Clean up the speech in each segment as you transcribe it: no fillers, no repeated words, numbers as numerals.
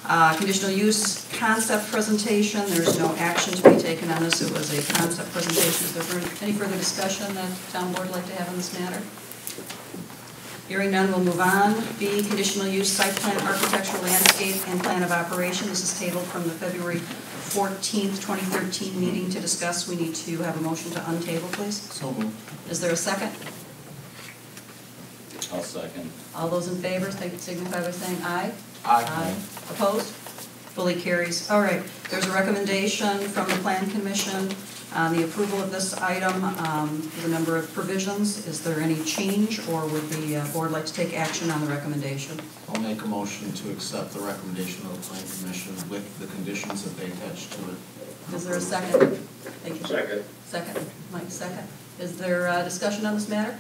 Conditional use concept presentation. There's no action to be taken on this. It was a concept presentation. Is there any further discussion that town board would like to have on this matter? Hearing none, we'll move on. B, conditional use site plan, architectural, landscape, and plan of operation. This is tabled from the February 14th, 2013 meeting to discuss. We need to have a motion to untable, please. So moved. Is there a second? I'll second. All those in favor, signify by saying aye. Aye. Opposed? Fully carries. All right. There's a recommendation from the Plan Commission on the approval of this item. There's a number of provisions. Is there any change, or would the board like to take action on the recommendation? I'll make a motion to accept the recommendation of the Plan Commission with the conditions that they attach to it. Is there a second? Thank you. Second. Second. Mike, second. Is there discussion on this matter?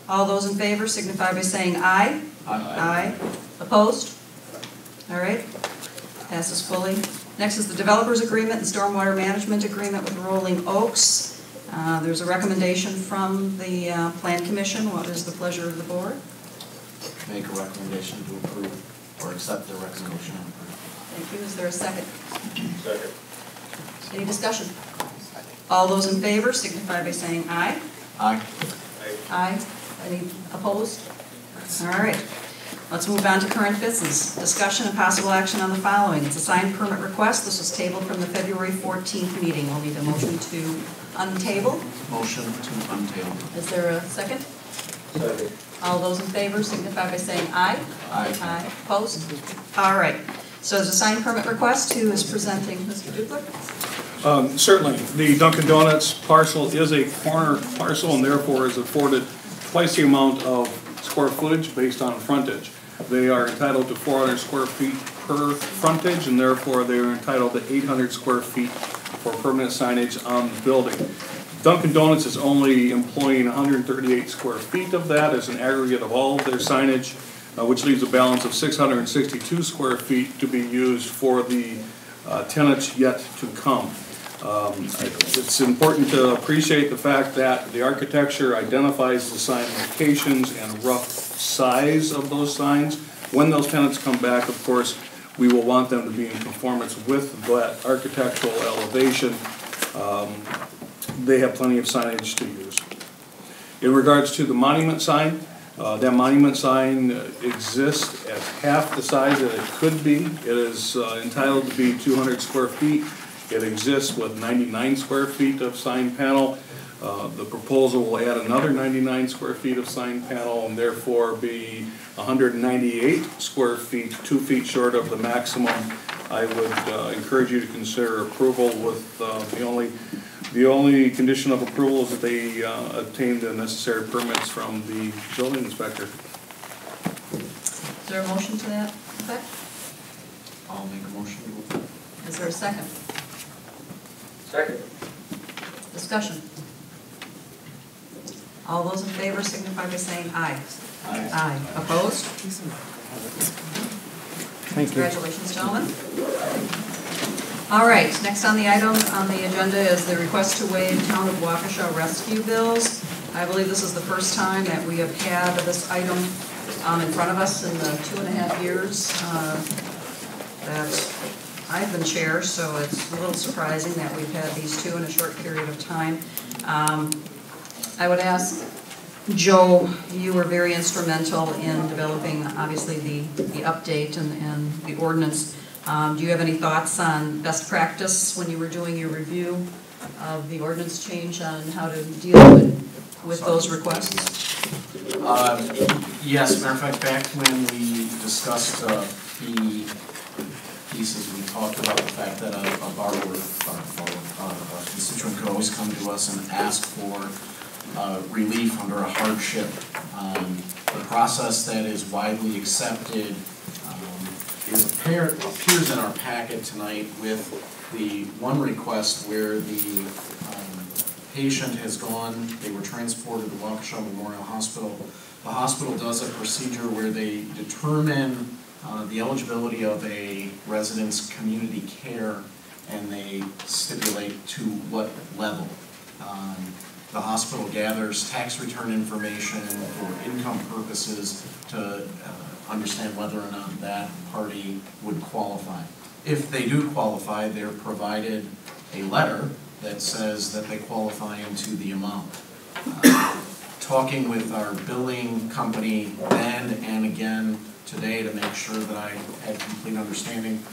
All those in favor signify by saying aye. Aye. Opposed? All right. Passes fully. Next is the developers agreement and stormwater management agreement with Rolling Oaks. There's a recommendation from the Plan Commission. What is the pleasure of the board? Make a recommendation to approve or accept the recommendation and approve. Thank you. Is there a second? Second. Any discussion? All those in favor signify by saying aye. Aye. Aye. Any opposed? All right. Let's move on to current business. Discussion and possible action on the following. It's a signed permit request. This was tabled from the February 14th meeting. We'll need a motion to untable. Motion to untable. Is there a second? Second. All those in favor signify by saying aye. Aye. Aye. Opposed? All right. So there's a signed permit request. Who is presenting? Mr. Dupler? Certainly. The Dunkin Donuts parcel is a corner parcel and therefore is afforded twice the amount of square footage based on frontage. They are entitled to 400 square feet per frontage, and therefore they are entitled to 800 square feet for permanent signage on the building. Dunkin Donuts is only employing 138 square feet of that as an aggregate of all of their signage, which leaves a balance of 662 square feet to be used for the tenants yet to come. It's important to appreciate the fact that the architecture identifies the sign locations and rough size of those signs. When those tenants come back, of course, we will want them to be in conformance with that architectural elevation. They have plenty of signage to use. In regards to the monument sign, that monument sign exists at half the size that it could be. It is entitled to be 200 square feet. It exists with 99 square feet of sign panel. The proposal will add another 99 square feet of sign panel and therefore be 198 square feet, 2 feet short of the maximum. I would encourage you to consider approval with the only condition of approval is that they obtain the necessary permits from the building inspector. Is there a motion to that effect? I'll make a motion to approve. Is there a second? Second. Discussion. All those in favor signify by saying aye. Aye. Aye. Opposed? Thank you. Congratulations, gentlemen. All right, next on the item on the agenda is the request to waive Town of Waukesha rescue bills. I believe this is the first time that we have had this item in front of us in the 2.5 years that I've been chair, so it's a little surprising that we've had these two in a short period of time. I would ask, Joe, you were very instrumental in developing, obviously, the update and the ordinance. Do you have any thoughts on best practice when you were doing your review of the ordinance change on how to deal with those requests? Yes, matter of fact, back when we discussed the pieces, we talked about the fact that a constituent could always come to us and ask for relief under a hardship. The process that is widely accepted appears in our packet tonight with the one request where the patient has gone, they were transported to Waukesha Memorial Hospital. The hospital does a procedure where they determine the eligibility of a resident's community care, and they stipulate to what level. the hospital gathers tax return information for income purposes to understand whether or not that party would qualify. If they do qualify, they're provided a letter that says that they qualify into the amount. Talking with our billing company then and again today to make sure that I had complete understanding,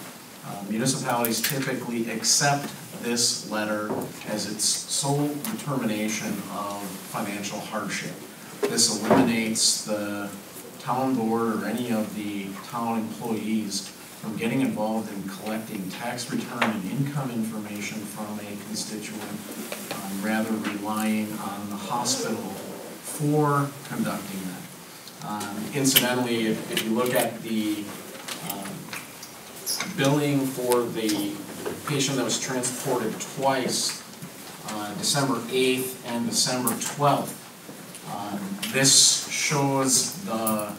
municipalities typically accept this letter as its sole determination of financial hardship. This eliminates the town board or any of the town employees from getting involved in collecting tax return and income information from a constituent, rather relying on the hospital for conducting that. Incidentally, if you look at the billing for the patient that was transported twice, December 8th and December 12th, this shows the,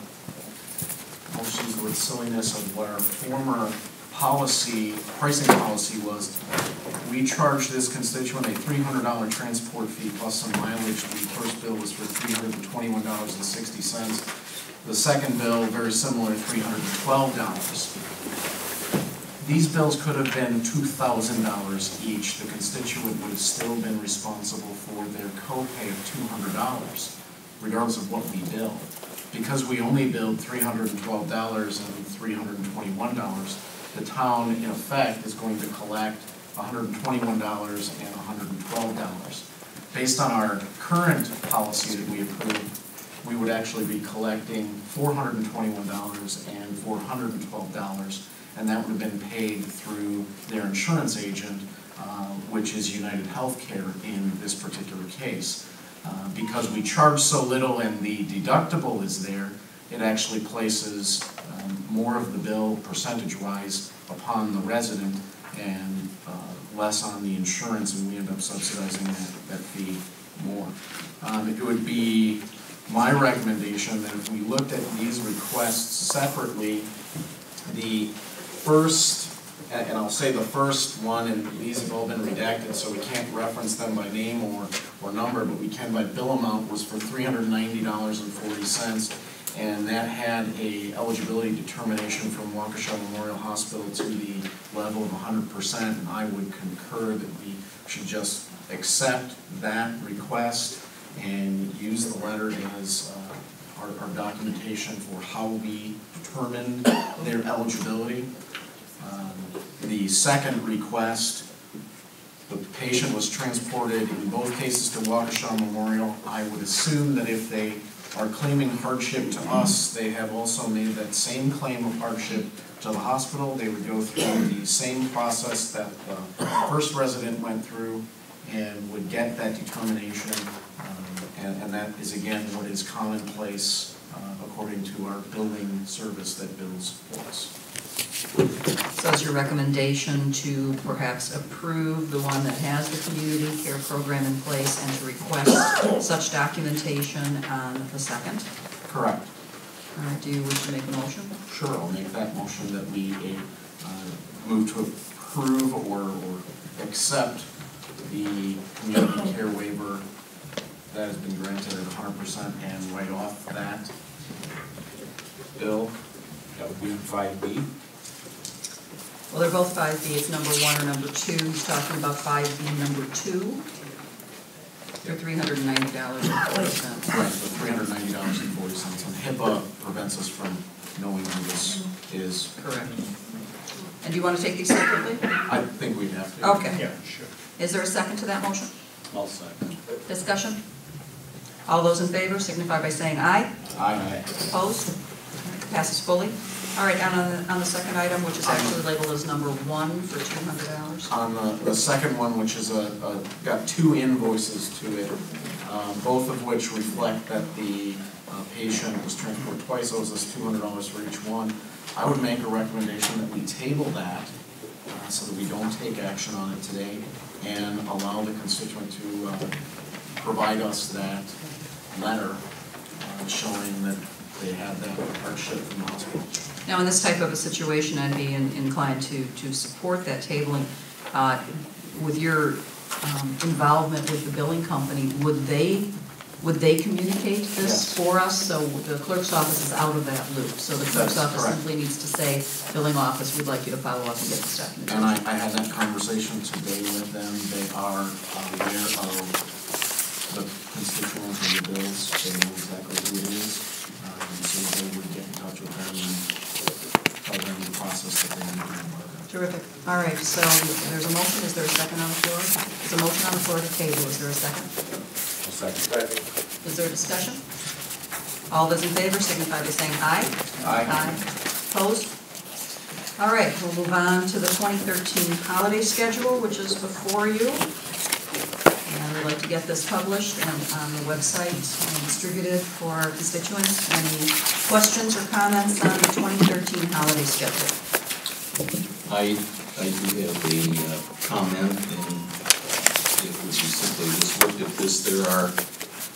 I'll use the word silliness of what our former policy, pricing policy was. We charged this constituent a $300 transport fee plus some mileage. The first bill was for $321.60. The second bill, very similar, $312. These bills could have been $2,000 each. The constituent would have still been responsible for their copay of $200, regardless of what we billed. Because we only billed $312 and $321, the town, in effect, is going to collect $121 and $112. Based on our current policy that we approved, we would actually be collecting $421 and $412, and that would have been paid through their insurance agent, which is United Healthcare in this particular case. Because we charge so little and the deductible is there, it actually places more of the bill percentage-wise upon the resident and less on the insurance, and we end up subsidizing that fee more. It would be my recommendation that if we looked at these requests separately, the first, and I'll say the first one, and these have all been redacted, so we can't reference them by name or number, but we can by bill amount, was for $390.40, and that had a eligibility determination from Waukesha Memorial Hospital to the level of 100%, and I would concur that we should just accept that request and use the letter as our documentation for how we determined their eligibility. The second request, the patient was transported in both cases to Waukesha Memorial. I would assume that if they are claiming hardship to us, they have also made that same claim of hardship to the hospital. They would go through the same process that the first resident went through and would get that determination. And that is, again, what is commonplace according to our billing service that bills for us. So is your recommendation to perhaps approve the one that has the community care program in place and to request such documentation on the second? Correct. Do you wish to make a motion? Sure, I'll make that motion that we move to approve or accept the community care waiver that has been granted at 100% and write off that bill. That would be 5B. Well, they're both 5B. It's number 1 or number 2. He's talking about 5B number 2. They're $390.40. Right, so $390.40. And HIPAA prevents us from knowing who this is. Correct. And do you want to take these separately? I think we'd have to. Okay. Yeah, sure. Is there a second to that motion? I'll second. Discussion? All those in favor signify by saying aye. Aye. Opposed? Passes fully. All right, and on the second item, which is actually labeled as number 1 for $200. On the second one, which is got 2 invoices to it, both of which reflect that the patient was transported twice, owes us $200 for each one. I would make a recommendation that we table that so that we don't take action on it today and allow the constituent to provide us that letter showing that they have that hardship from the hospital. Now, in this type of a situation, I'd be inclined to support that tabling. With your involvement with the billing company, would they communicate this Yes. for us? So the clerk's office is out of that loop, so the clerk's That's office correct. simply needs to say, billing office, we'd like you to follow up and get this documentation. And I had that conversation today with them. They are aware of the constituents of the bills. They know exactly who it is. So they would get in touch with them and tell them the process that they need to embark on. Terrific. All right, so there's a motion. Is there a second on the floor? There's a motion on the floor to table. Is there a second? I'll second. Is there a discussion? All those in favor signify by saying aye. Aye. Opposed? All right, we'll move on to the 2013 holiday schedule, which is before you. And we'd like to get this published and on the website and distributed for our constituents. Any questions or comments on the 2013 holiday schedule? I do have a comment, and it would be simply just looked at this,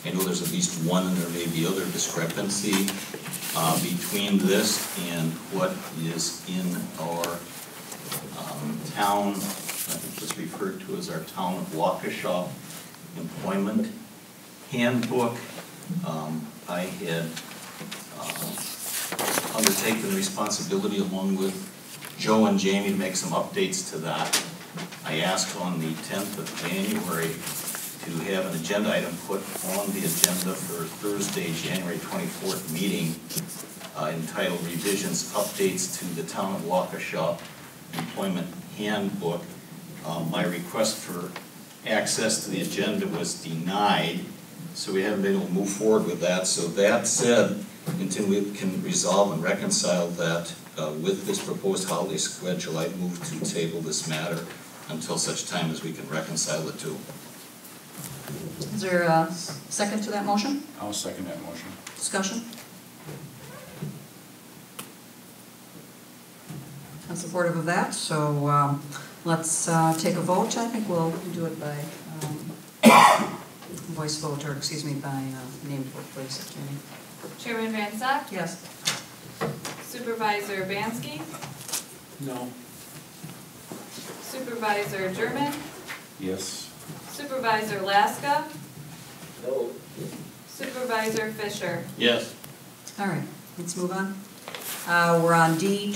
I know there's at least one, and there may be other discrepancy between this and what is in our town, I think it's referred to as our Town of Waukesha Employment Handbook. I had undertaken the responsibility along with Joe and Jamie to make some updates to that. I asked on the 10th of January to have an agenda item put on the agenda for Thursday, January 24th meeting entitled Revisions Updates to the Town of Waukesha Employment Handbook. My request for access to the agenda was denied, so we haven't been able to move forward with that. So that said, until we can resolve and reconcile that with this proposed holiday schedule, I move to table this matter until such time as we can reconcile the two. Is there a second to that motion? I'll second that motion. Discussion? I'm supportive of that, so let's take a vote. I think we'll do it by voice vote, or excuse me, by name vote, please, Jenny. Chairman Van Sack? Yes. Supervisor Bansky? No. Supervisor German? Yes. Supervisor Laska? No. Supervisor Fisher? Yes. All right, let's move on. We're on D.